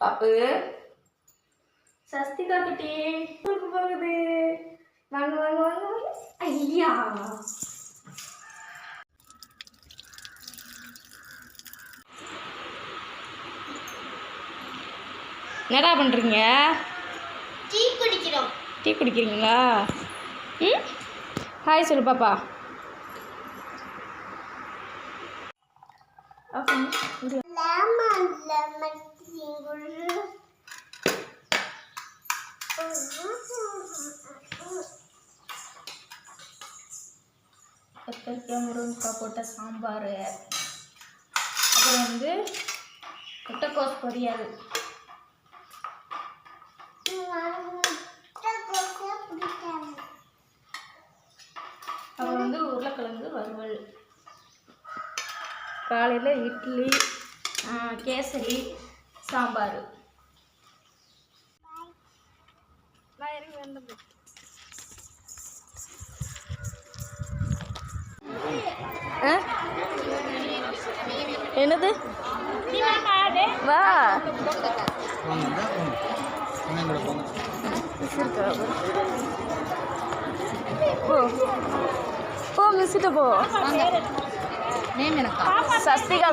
பாப்பு சஸ்திகா குட்டி ஸ்கூலுக்கு போகுது. வாங்க வாங்க வாங்க வாங்க. ஐயா என்னடா பண்ணுறீங்க? டீ குடிக்கிறோம். டீ குடிக்கிறீங்களா? ம், ஹாய் சொல்லு பாப்பா. கத்திரிக்காய் முருங்கைக்காய் போட்ட சாம்பார், அப்புறம் முட்டைக்கோஸ் பொரியல், அப்புறம் உருளைக்கிழங்கு வறுவல். காலையில் இட்லி, கேசரி, சாம்பார். என்னது? வா போ போ மிஸ்கிட்ட போ. நேம் எனக்கா? சஸ்திகா.